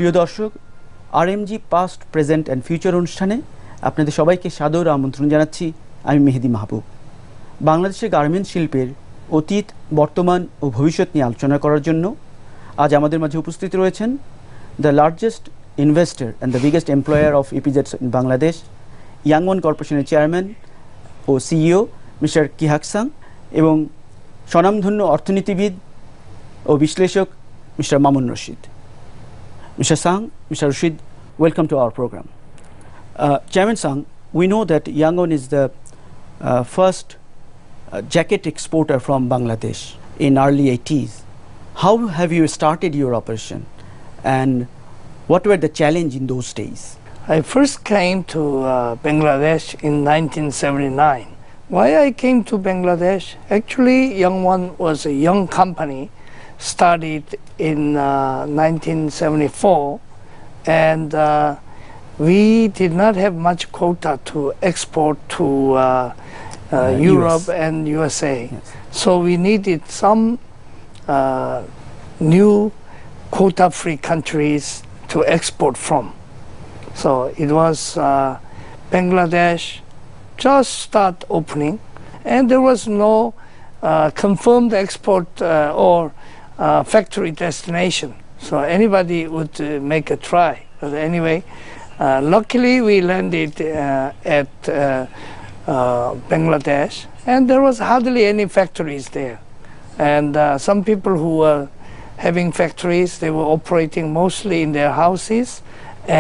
প্রিয় দর্শক, RMG past present and future অনুষ্ঠানে আপনাদের সবাইকে সাদর আমন্ত্রণ জানাচ্ছি। আমি মেহেদি মাহবুব। বাংলাদেশের গার্মেন্টস শিল্পের অতীত, বর্তমান ও ভবিষ্যৎ নিয়ে আলোচনা করার জন্য আজ আমাদের মাঝে উপস্থিত রয়েছেন the largest investor and the biggest employer of EPZs in Bangladesh, ইয়াংওয়ান কর্পোরেশনের চেয়ারম্যান ও সিইও মিস্টার কিহাকসাং, এবং স্বনামধন্য অর্থনীতিবিদ ও বিশ্লেষক mister Mamun Rashid. Mr. Sang, Mr. Rashid, welcome to our program. Chairman Sang, we know that Yangon is the first jacket exporter from Bangladesh in early 80s. How have you started your operation and what were the challenge in those days? I first came to Bangladesh in 1979. Why I came to Bangladesh? Actually, Yangwon was a young company, started in 1974, and we did not have much quota to export to Europe and USA. Yes. So we needed some new quota-free countries to export from. So it was Bangladesh just start opening, and there was no confirmed export or factory destination. So anybody would make a try. But anyway, luckily we landed at Bangladesh, and there was hardly any factories there. And some people who were having factories, they were operating mostly in their houses,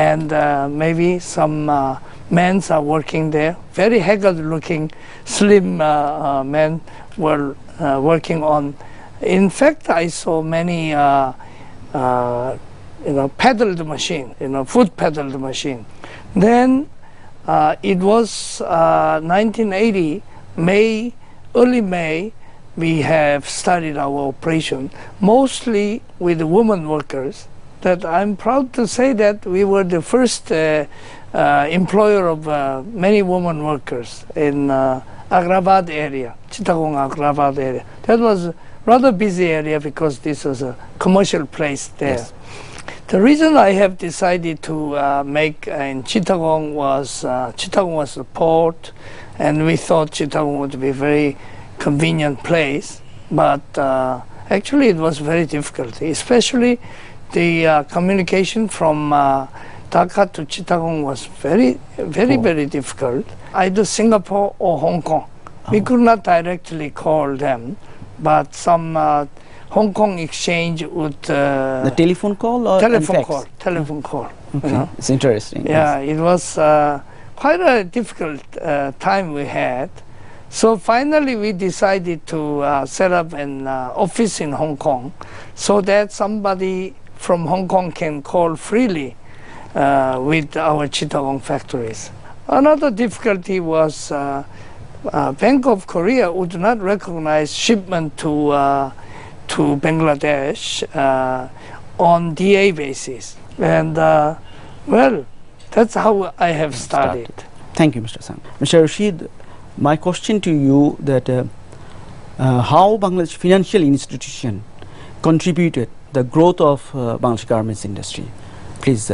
and maybe some men are working there. Very haggard-looking, slim men were working on. In fact, I saw many, paddled machine, foot paddled machine. Then it was 1980, early May, we have started our operation, mostly with women workers. That I'm proud to say that we were the first employer of many women workers in Agrabad area, Chittagong Agrabad area. That was rather busy area because this was a commercial place there. Yes. The reason I have decided to make in Chittagong was the port, and we thought Chittagong would be a very convenient place, but actually it was very difficult, especially the communication from Dhaka to Chittagong was very difficult. Either Singapore or Hong Kong. We could not directly call them, but some Hong Kong exchange would The telephone call or telephone call. Okay. It's interesting. Yeah, Yes. it was quite a difficult time we had. So finally we decided to set up an office in Hong Kong so that somebody from Hong Kong can call freely with our Chittagong factories. Another difficulty was Bank of Korea would not recognize shipment to Bangladesh on DA basis. And well, that's how I have started. Thank you, Mr. Sang. Mr. Rashid, my question to you that how Bangladesh financial institution contributed the growth of Bangladesh garments industry. Please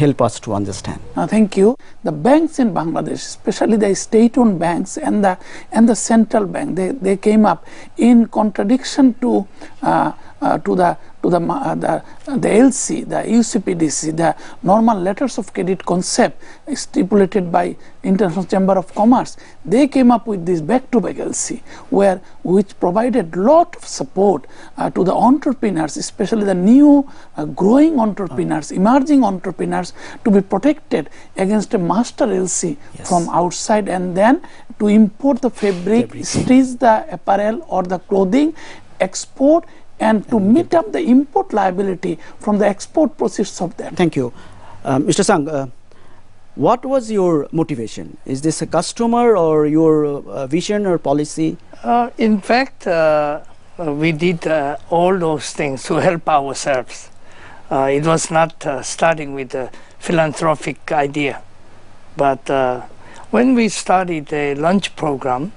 help us to understand. Thank you. The banks in Bangladesh, especially the state-owned banks and the central bank, they came up in contradiction to the LC, the UCPDC, the normal letters of credit concept stipulated by International Chamber of Commerce. They came up with this back-to-back LC, which provided lot of support to the entrepreneurs, especially the new growing entrepreneurs, emerging entrepreneurs, to be protected against a master LC from outside, and then to import the fabric, stitch the apparel or the clothing, export, and to meet up the import liability from the export proceeds of that. Thank you. Mr. Sang, what was your motivation? Is this a customer or your vision or policy? In fact, we did all those things to help ourselves. It was not starting with a philanthropic idea. But when we started a lunch program,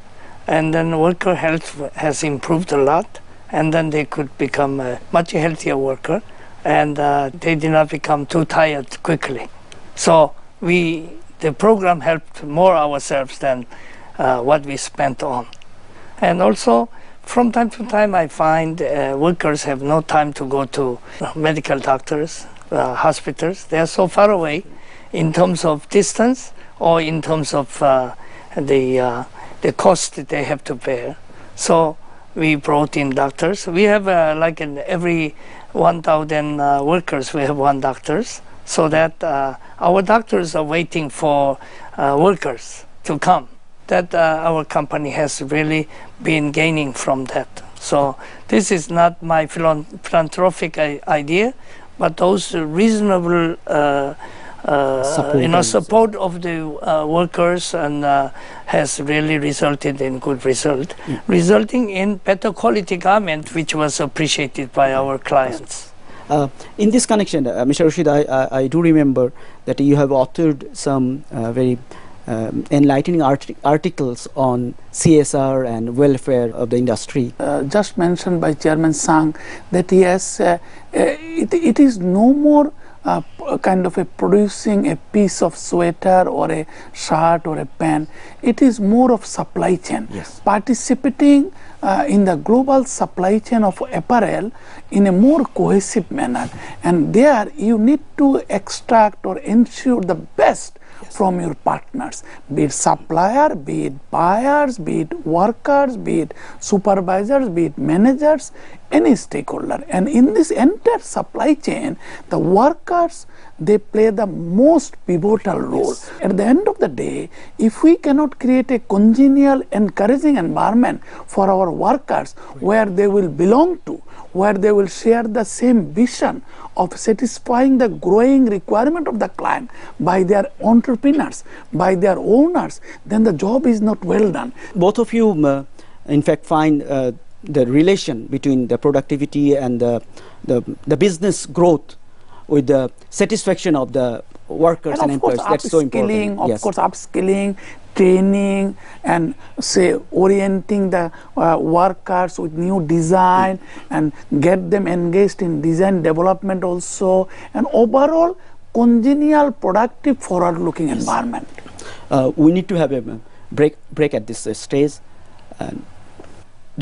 and then worker health has improved a lot, and then they could become a much healthier worker, and they did not become too tired quickly. So the program helped more ourselves than what we spent on. And also, from time to time, I find workers have no time to go to medical doctors, hospitals. They are so far away in terms of distance or in terms of the cost that they have to bear. So we brought in doctors. We have like in every 1,000 workers, we have one doctors, so that our doctors are waiting for workers to come. That our company has really been gaining from that. So this is not my philanthropic idea, but those reasonable support of the workers and has really resulted in good result, resulting in better quality garment, which was appreciated by our clients. In this connection, Mr. Rashid, I do remember that you have authored some very enlightening articles on CSR and welfare of the industry. Just mentioned by Chairman Sang that yes, it is no more kind of a producing a piece of sweater or a shirt or a pant. It is more of supply chain. Yes. Participating in the global supply chain of apparel in a more cohesive manner, and there you need to extract or ensure the best from your partners, be it supplier, be it buyers, be it workers, be it supervisors, be it managers, any stakeholder. And in this entire supply chain, the workers, they play the most pivotal role. Yes. At the end of the day, if we cannot create a congenial, encouraging environment for our workers where they will belong to, where they will share the same vision of satisfying the growing requirement of the client by their entrepreneurs, by their owners, then the job is not well done. Both of you, in fact, find the relation between the productivity and the business growth with the satisfaction of the workers and employees. That's so important. Of course, upskilling, training, and say orienting the workers with new design and get them engaged in design development also, and overall congenial, productive, forward-looking environment. We need to have a break at this stage.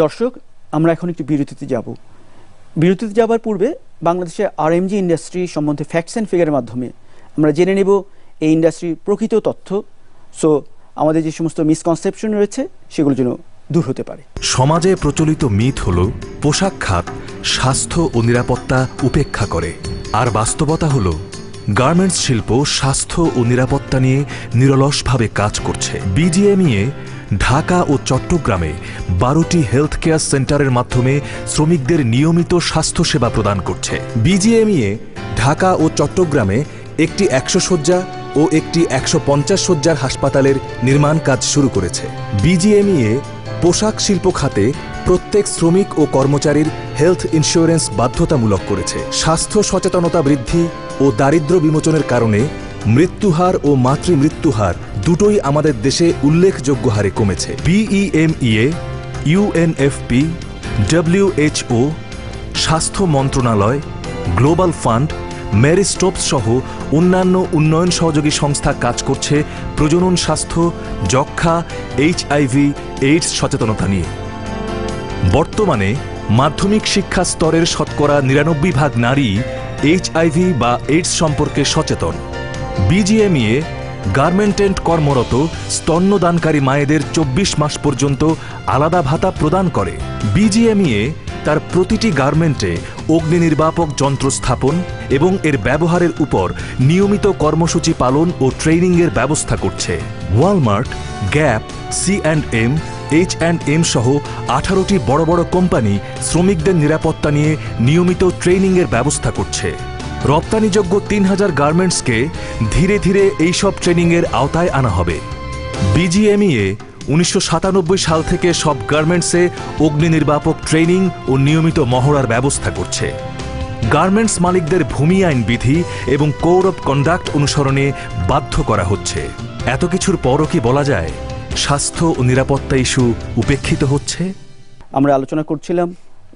দর্শক, আমরা এখন একটু বিরতিতে যাব। বিরতিতে যাবার পূর্বে বাংলাদেশের আরএমজি ইন্ডাস্ট্রি সম্বন্ধে ফ্যাক্টস অ্যান্ড ফিগারের মাধ্যমে আমরা জেনে নেব এই ইন্ডাস্ট্রির প্রকৃত তথ্য, সো আমাদের যে সমস্ত মিসকনসেপশন রয়েছে সেগুলো যেন দূর হতে পারে। সমাজে প্রচলিত মিথ হলো পোশাক খাত স্বাস্থ্য ও নিরাপত্তা উপেক্ষা করে, আর বাস্তবতা হলো গার্মেন্টস শিল্প স্বাস্থ্য ও নিরাপত্তা নিয়ে নিরলসভাবে কাজ করছে। বিজিএমইএ ঢাকা ও চট্টগ্রামে 12টি হেলথ কেয়ার সেন্টারের মাধ্যমে শ্রমিকদের নিয়মিত স্বাস্থ্যসেবা প্রদান করছে। বিজিএমইএ ঢাকা ও চট্টগ্রামে একটি 100 শয্যা ও একটি 150 শয্যার হাসপাতালের নির্মাণ কাজ শুরু করেছে। বিজিএমইএ পোশাক শিল্প খাতে প্রত্যেক শ্রমিক ও কর্মচারীর হেলথ ইন্স্যুরেন্স বাধ্যতামূলক করেছে। স্বাস্থ্য সচেতনতা বৃদ্ধি ও দারিদ্র্য বিমোচনের কারণে মৃত্যুহার ও মাতৃমৃত্যুহার দুটোই আমাদের দেশে উল্লেখযোগ্য হারে কমেছে। বিইএমইএ, ইউএনএফপি, ডব্লিউএইচও, স্বাস্থ্য মন্ত্রণালয়, গ্লোবাল ফান্ড, মেরি স্টোপস সহ অন্যান্য উন্নয়ন সহযোগী সংস্থা কাজ করছে প্রজনন স্বাস্থ্য, যক্ষ্মা, এইচআইভি, এইডস সচেতনতা নিয়ে। বর্তমানে মাধ্যমিক শিক্ষা স্তরের শতকরা ৯৯% নারী এইচআইভি বা এইডস সম্পর্কে সচেতন। বিজিএমইএ গার্মেন্টেন্ট কর্মরত স্তন্যদানকারী মায়েদের ২৪ মাস পর্যন্ত আলাদা ভাতা প্রদান করে। বিজিএমইএ তার প্রতিটি গার্মেন্টে অগ্নি নির্বাপক যন্ত্র স্থাপন এবং এর ব্যবহারের উপর নিয়মিত কর্মসূচি পালন ও ট্রেনিংয়ের ব্যবস্থা করছে। ওয়ালমার্ট, গ্যাপ, সি&এম, এইচ&এম সহ 18টি বড় বড় কোম্পানি শ্রমিকদের নিরাপত্তা নিয়ে নিয়মিত ট্রেনিংয়ের ব্যবস্থা করছে। রপ্তানিযোগ্য 3000 গার্মেন্টসকে ধীরে ধীরে এইসব ট্রেনিংয়ের আওতায় আনা হবে। বিজিএমইএ 1997 সাল থেকে সব গার্মেন্টসে অগ্নি নির্বাপক ট্রেনিং ও নিয়মিত মহড়ার ব্যবস্থা করছে। গার্মেন্টস মালিকদের ভূমি আইন বিধি এবং কোড অফ কন্ডাক্ট অনুসরণে বাধ্য করা হচ্ছে। এত কিছুর পরও কি বলা যায় স্বাস্থ্য ও নিরাপত্তা ইস্যু উপেক্ষিত হচ্ছে? আমরা আলোচনা করছিলাম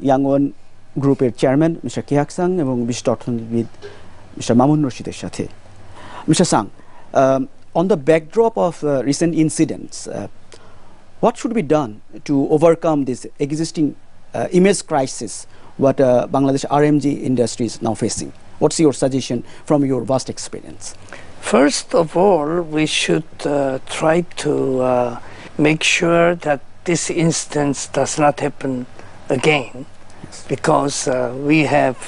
ইয়াং ওয়ান গ্রুপের চেয়ারম্যান মিস্টার কিহাক সাং এবং বিশিষ্ট অর্থনীতিবিদ মিস্টার মামুন রশিদের সাথে। Mister Sung, on the backdrop of recent incidents, what should be done to overcome this existing image crisis what Bangladesh RMG industry is now facing? What's your suggestion from your vast experience? First of all, we should try to make sure that this instance does not happen again, because we have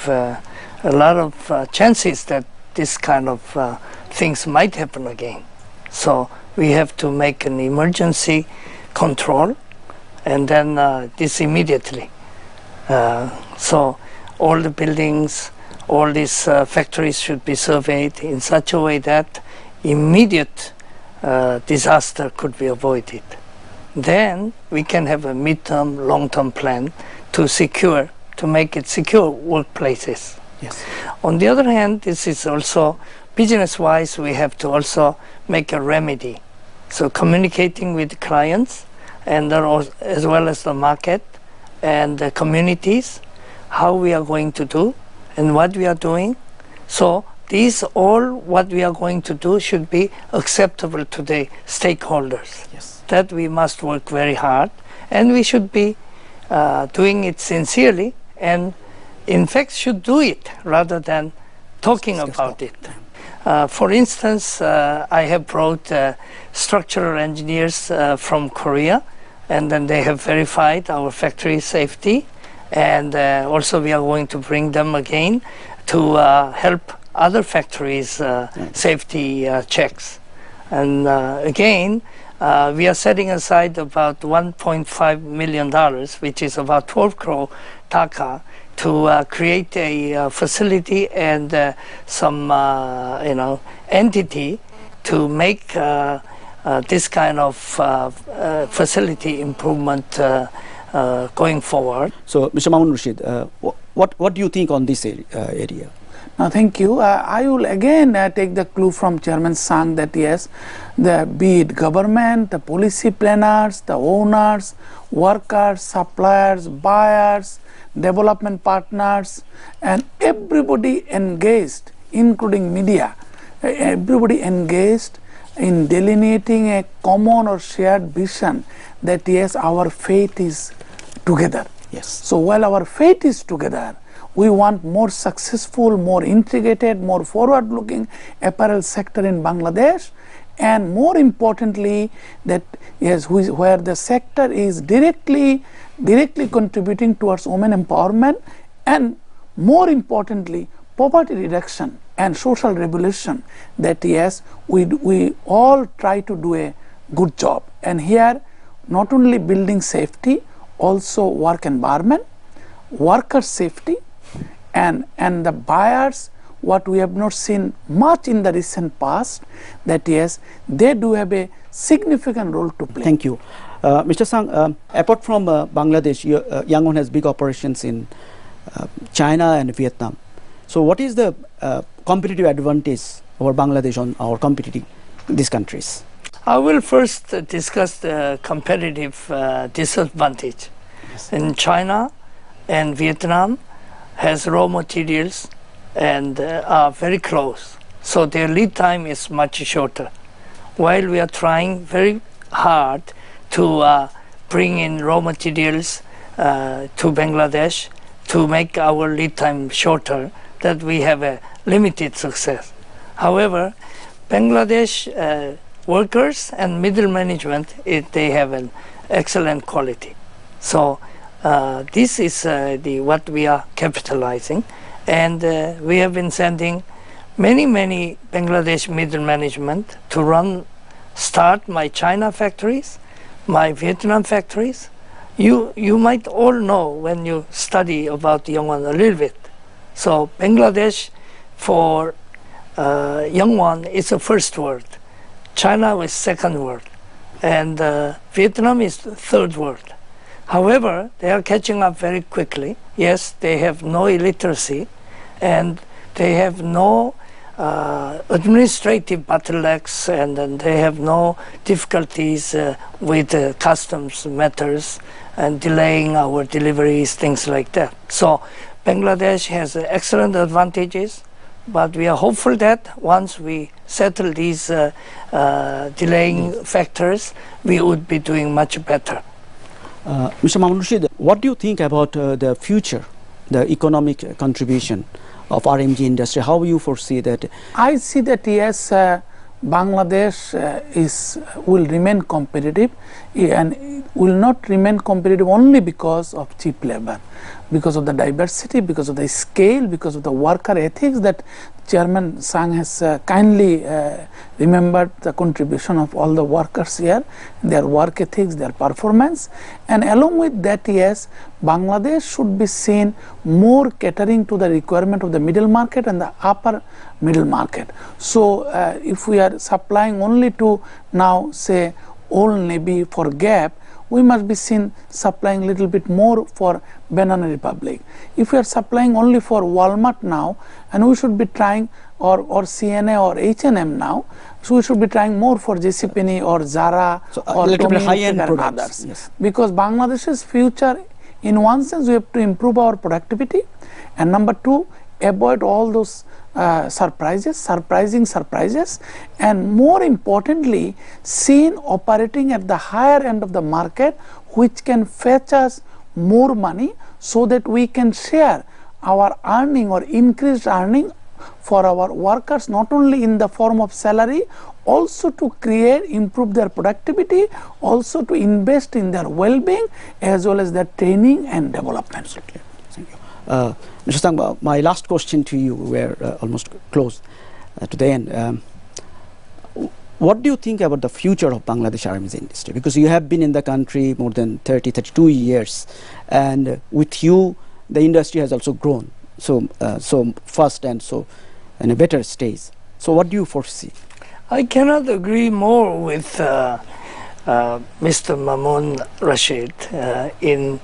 a lot of chances that this kind of things might happen again. So we have to make an emergency control, and then this immediately. So all the buildings, all these factories should be surveyed in such a way that immediate disaster could be avoided. Then we can have a mid-term, long-term plan to make it secure workplaces. Yes. On the other hand, this is also business-wise, we have to also make a remedy. So communicating with clients and as well as the market and the communities, how we are going to do and what we are doing. So these all what we are going to do should be acceptable to the stakeholders. Yes. That we must work very hard, and we should be doing it sincerely, and in fact should do it rather than talking about it. For instance, I have brought structural engineers from Korea, and then they have verified our factory safety, and also we are going to bring them again to help other factories safety checks. And again, we are setting aside about $1.5 million, which is about 12 crore taka, to create a facility and some entity to make this kind of facility improvement going forward. So, Mr. Mamun Rashid, what do you think on this area? Now, thank you. I will again take the clue from Chairman Sang that yes, be it government, the policy planners, the owners, workers, suppliers, buyers, development partners, and everybody engaged, including media, everybody engaged in delineating a common or shared vision that yes, our fate is together. Yes. So while our fate is together, we want more successful, more integrated, more forward-looking apparel sector in Bangladesh, and more importantly, that yes, where the sector is directly contributing towards women empowerment, and more importantly, poverty reduction and social revolution. That yes, we all try to do a good job, and here not only building safety, also work environment, worker safety, and the buyers, what we have not seen much in the recent past, that yes, they do have a significant role to play. Thank you. Mr. Sang, apart from Bangladesh, Yangon has big operations in China and Vietnam. So what is the competitive advantage over Bangladesh on our competing these countries? I will first discuss the competitive disadvantage. Yes. In China and Vietnam has raw materials and are very close, so their lead time is much shorter, while we are trying very hard to bring in raw materials to Bangladesh to make our lead time shorter, that we have a limited success. However, Bangladesh workers and middle management, they have an excellent quality. So this is what we are capitalizing, and we have been sending many Bangladesh middle management to start my China factories, my Vietnam factories. You might all know when you study about Yangon a little bit. So Bangladesh for Yangon is the first word, China is second word, and Vietnam is the third word. However, they are catching up very quickly. Yes, they have no illiteracy, and they have no administrative bottlenecks, and they have no difficulties with customs matters and delaying our deliveries, things like that. So Bangladesh has excellent advantages, but we are hopeful that once we settle these delaying factors, we would be doing much better. Mr. Mahmoud Rashid, what do you think about the future, the economic contribution of RMG industry? How you foresee that? I see that yes, Bangladesh will remain competitive, and will not remain competitive only because of cheap labor, because of the diversity, because of the scale, because of the worker ethics that Chairman Sang has kindly remembered the contribution of all the workers here, their work ethics, their performance, and along with that, yes, Bangladesh should be seen more catering to the requirement of the middle market and the upper middle market. So if we are supplying only to now say Old Navy for Gap, we must be seen supplying a little bit more for Banana Republic. If we are supplying only for Walmart now, and we should be trying, or CNA or H&M now, so we should be trying more for JCPenney or Zara or little bit high-end and products. others. Yes. Because Bangladesh's future, in one sense, we have to improve our productivity, and number two, avoid all those surprising surprises, and more importantly, seen operating at the higher end of the market, which can fetch us more money so that we can share our earning or increased earning for our workers, not only in the form of salary, also to create, improve their productivity, also to invest in their well-being as well as their training and development. Thank you. Mr. Sang, my last question to you, we're almost close to the end. What do you think about the future of Bangladesh RMG industry? Because you have been in the country more than 32 years, and with you, the industry has also grown so fast and so in a better stage. So what do you foresee? I cannot agree more with Mr. Mamoun Rashid in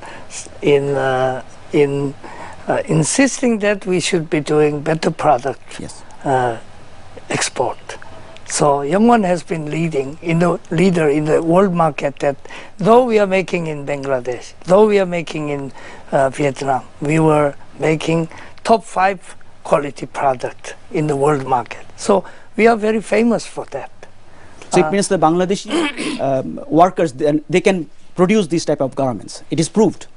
insisting that we should be doing better product export. So Youngwon has been leader in the world market, that though we are making in Bangladesh, though we are making in Vietnam, we were making top 5 quality product in the world market. So we are very famous for that. So it means the Bangladeshi workers, they can produce these type of garments. It is proved.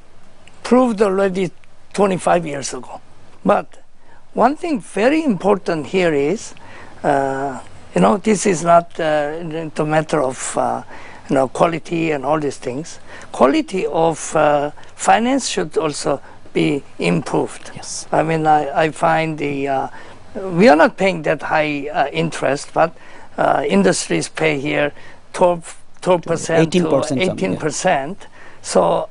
Proved already 25 years ago. But one thing very important here is, this is not the matter of quality and all these things. Quality of finance should also be improved. Yes. I mean, I find we are not paying that high interest, but industries pay here 12% to 18%. So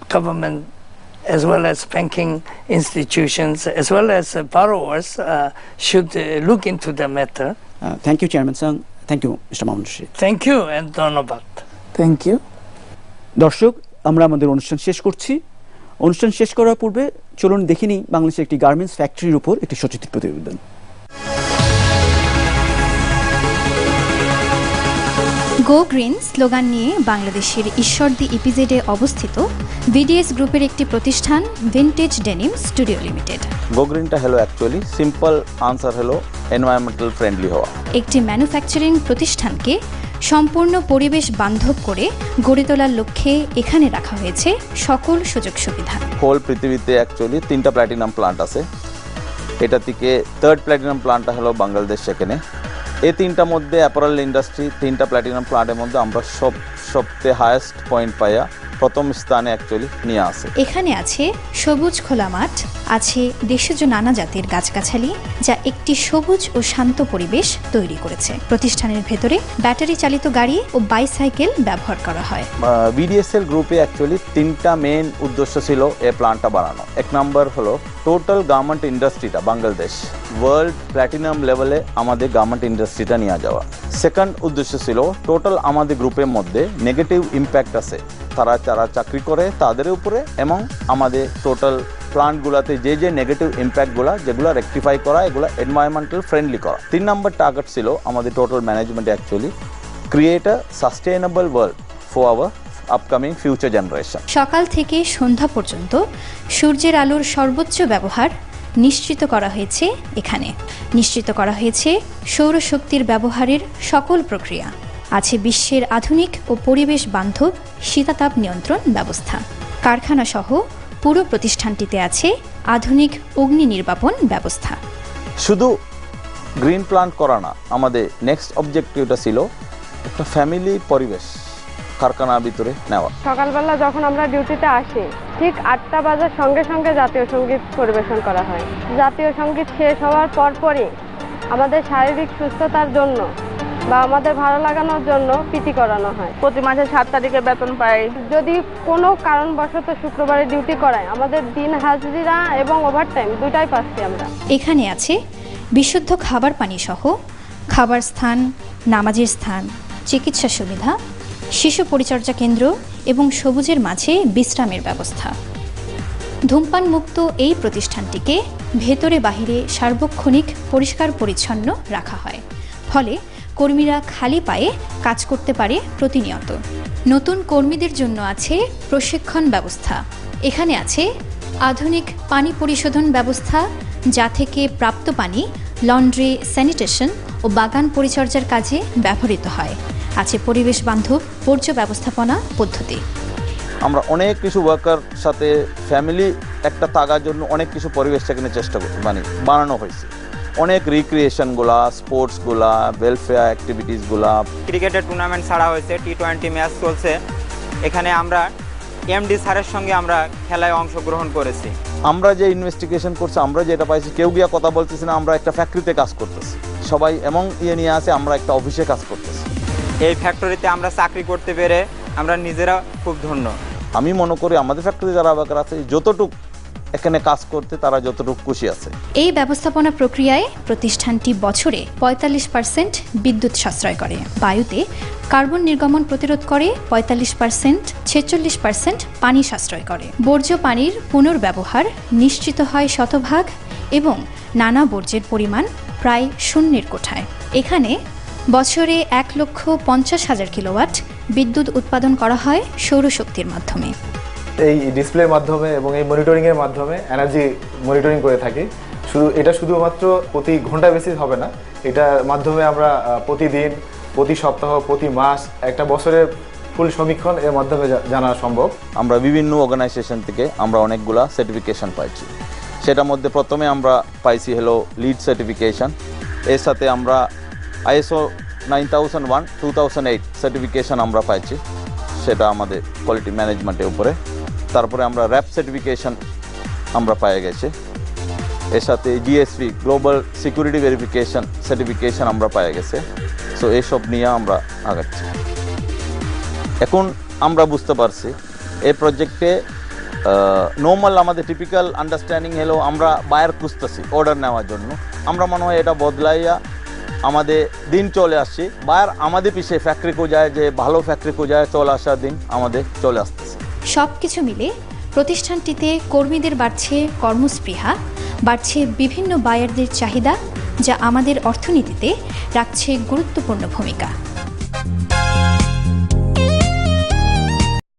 government, as well as banking institutions, as well as borrowers, should look into the matter. Thank you, Chairman Sang. Thank you, Mr. Mahmoud Rashid. Thank you, and Dhanabat. Thank you. দর্শক, আমরা আমাদের অনুষ্ঠান শেষ করছি। অনুষ্ঠান শেষ করার পূর্বে চলুন দেখে নিই বাংলাদেশের একটি গার্মেন্টস ফ্যাক্টরির উপর একটি সচিত্র প্রতিবেদন। গো গ্রিন স্লোগান নিয়ে বাংলাদেশের ঈশ্বরদী ইপিজেডে অবস্থিত ভিডিএস গ্রুপের একটি প্রতিষ্ঠান ভিনটেজ ডেনিম স্টুডিও লিমিটেড। গো গ্রিনটা হলো অ্যাকচুয়ালি সিম্পল আনসার হলো এনভায়রনমেন্টাল ফ্রেন্ডলি হওয়া। একটি ম্যানুফ্যাকচারিং প্রতিষ্ঠানকে সম্পূর্ণ পরিবেশ বান্ধব করে গড়ে তোলার লক্ষ্যে এখানে রাখা হয়েছে সকল সুযোগ সুবিধা। হোল পৃথিবীতে অ্যাকচুয়ালি 3টা প্ল্যাটিনাম প্লান্ট আছে, এটা থেকে 3rd প্ল্যাটিনাম প্লান্টটা হলো বাংলাদেশ। সেখানে এই 3টার মধ্যে অ্যাপারেল ইন্ডাস্ট্রি 3টা প্ল্যাটিনাম প্লান্টের মধ্যে আমরা সবচেয়ে হাইয়েস্ট পয়েন্ট পাইয়া প্রথম স্থানে অ্যাকচুয়ালি নিয়ে আসে। এখানে আছে সবুজ খোলা মাঠ, আছে দেশজ নানা জাতের গাছগাছালি, যা একটি সবুজ ও শান্ত পরিবেশ তৈরি করেছে। প্রতিষ্ঠানের ভেতরে ব্যাটারি চালিত গাড়ি ও বাইসাইকেল ব্যবহার করা হয়। বিডিএসএল গ্রুপে অ্যাকচুয়ালি 3টা মেইন উদ্দেশ্য ছিল এই প্ল্যান্টটা বানানো। এক নম্বর হলো টোটাল গার্মেন্ট ইন্ডাস্ট্রিটা বাংলাদেশ ওয়ার্ল্ড প্ল্যাটিনাম লেভেলে আমাদের গার্মেন্ট ইন্ডাস্ট্রিটা নিয়ে যাওয়া। সেকেন্ড উদ্দেশ্য ছিল টোটাল আমাদের গ্রুপের মধ্যে নেগেটিভ ইম্প্যাক্ট আছে যারা চাকরি করে তাদের উপরে, এবং আমাদের টোটাল প্লান্টগুলোতে যে নেগেটিভ ইম্প্যাক্টগুলো যেগুলো রেকটিফাই করা, এগুলো এনভায়রনমেন্টাল ফ্রেন্ডলি করা। 3 নম্বর টার্গেট ছিল আমাদের total management actually create a sustainable world for upcoming future generation. সকাল থেকে সন্ধ্যা পর্যন্ত সূর্যের আলোর সর্বোচ্চ ব্যবহার নিশ্চিত করা হয়েছে এখানে। নিশ্চিত করা হয়েছে সৌরশক্তির ব্যবহারের সকল প্রক্রিয়া। আছে বিশ্বের আধুনিক ও পরিবেশ বান্ধব শীতাতাপ নিয়ন্ত্রণ ব্যবস্থা। কারখানা সহ পুরো প্রতিষ্ঠানটিতে আছে আধুনিক অগ্নি নির্বাপন ব্যবস্থা। শুধু গ্রিন প্লান্ট করা না, আমাদের নেক্সট অবজেক্টিভটা ছিল একটা ফ্যামিলি পরিবেশ কারখানার ভিতরে নেওয়া। সকালবেলা যখন আমরা ডিউটিতে আসি ঠিক 8টা বাজার সঙ্গে সঙ্গে জাতীয় সঙ্গীত পরিবেশন করা হয়। জাতীয় সঙ্গীত শেষ হওয়ার পরপরই আমাদের শারীরিক সুস্থতার জন্য বা আমাদের ভালো লাগানোর জন্য পিটি করানো হয়। প্রতি মাসে 7 তারিখে বেতন পাই। যদি কোনো কারণবশত শুক্রবারে ডিউটি করায় আমাদের দিন হাজিরা এবং ওভারটাইম দুটাই পাচ্ছি আমরা। এখানে আছে বিশুদ্ধ খাবার পানি সহ খাবার স্থান, নামাজের স্থান, চিকিৎসা সুবিধা, শিশু পরিচর্যা কেন্দ্র এবং সবুজের মাঝে বিশ্রামের ব্যবস্থা। ধূমপান মুক্ত এই প্রতিষ্ঠানটিকে ভেতরে বাহিরে সার্বক্ষণিক পরিষ্কার পরিচ্ছন্ন রাখা হয়, ফলে কর্মীরা খালি পায়ে কাজ করতে পারে প্রতিনিয়ত। নতুন কর্মীদের জন্য আছে প্রশিক্ষণ ব্যবস্থা। এখানে আছে আধুনিক পানি পরিশোধন ব্যবস্থা, যা থেকে প্রাপ্ত পানি লন্ড্রি, স্যানিটেশন ও বাগান পরিচর্যার কাজে ব্যবহৃত হয়। আছে পরিবেশ বান্ধব বর্জ্য ব্যবস্থাপনা পদ্ধতি। আমরা অনেক কিছু ওয়ার্কার সাথে ফ্যামিলি একটা থাকার জন্য অনেক কিছু পরিবেশ সেখানে চেষ্টা বানানো হয়েছে। অনেক রিক্রিয়েশনগুলা, স্পোর্টসগুলা, ওয়েলফেয়ার অ্যাক্টিভিটিসগুলা। ক্রিকেটের টুর্নামেন্ট ছাড়া হয়েছে, T20 ম্যাচ চলছে। এখানে আমরা এমডি স্যারের সঙ্গে আমরা খেলায় অংশগ্রহণ করেছি। আমরা যে ইনভেস্টিগেশন করছি, আমরা যেটা পাইছি, কেউ গিয়া কথা বলতেছি না আমরা একটা ফ্যাক্টরিতে কাজ করতেছি। সবাই এমন নিয়ে আসে আমরা একটা অফিসে কাজ করতেছি। এই ফ্যাক্টরিতে আমরা চাকরি করতে পেরে আমরা নিজেরা খুব ধন্য। আমি মনে করি আমাদের ফ্যাক্টরি যারা ওয়ার্কার আছে যতটুকু এখানে কাজ করতে তারা যতটুকু খুশি আছে। এই ব্যবস্থাপনা প্রক্রিয়ায় প্রতিষ্ঠানটি বছরে 45% বিদ্যুৎ সাশ্রয় করে, বায়ুতে কার্বন নির্গমন প্রতিরোধ করে 45%, 46% পানি সাশ্রয় করে। বর্জ্য পানির পুনর্ব্যবহার নিশ্চিত হয় শতভাগ এবং নানা বর্জ্যের পরিমাণ প্রায় শূন্যের কোঠায়। এখানে বছরে 1,50,000 কিলোওয়াট বিদ্যুৎ উৎপাদন করা হয় সৌরশক্তির মাধ্যমে। এই ডিসপ্লের মাধ্যমে এবং এই মনিটরিংয়ের মাধ্যমে এনার্জি মনিটরিং করে থাকি। এটা শুধুমাত্র প্রতি ঘন্টা বেসিস হবে না, এটার মাধ্যমে আমরা প্রতিদিন, প্রতি সপ্তাহ, প্রতি মাস, একটা বছরের ফুল সমীক্ষণ এর মাধ্যমে জানা সম্ভব। আমরা বিভিন্ন অর্গানাইজেশন থেকে আমরা অনেকগুলা সার্টিফিকেশন পাইছি। সেটার মধ্যে প্রথমে আমরা পাইছি হলো লিড সার্টিফিকেশন। এর সাথে আমরা ISO 9001, 2008 সার্টিফিকেশন আমরা পাইছি, সেটা আমাদের কোয়ালিটি ম্যানেজমেন্টের উপরে। তারপরে আমরা র্যাপ সার্টিফিকেশন আমরা পেয়ে গেছি। এর সাথে GSV global security verification certification আমরা পেয়ে গেছে। সো এইসব নিয়ে আমরা আগাচ্ছি। এখন আমরা বুঝতে পারছি এই প্রজেক্টে নর্মাল আমাদের টিপিক্যাল আন্ডারস্ট্যান্ডিং হলো আমরা বায়ার খুঁজতেছি অর্ডার নেওয়ার জন্য। আমরা মনে হয় এটা বদলাইয়া আমাদের দিন চলে আসছে, বায়ার আমাদের পিছিয়ে ফ্যাক্টরি খোঁজায়, যে ভালো ফ্যাক্টরি খোঁজায় চলে আসার দিন আমাদের চলে আসতেছে। সব কিছু মিলে প্রতিষ্ঠানটিতে কর্মীদের বাড়ছে কর্মস্পৃহা, বাড়ছে বিভিন্ন বায়ারদের চাহিদা, যা আমাদের অর্থনীতিতে রাখছে গুরুত্বপূর্ণ ভূমিকা।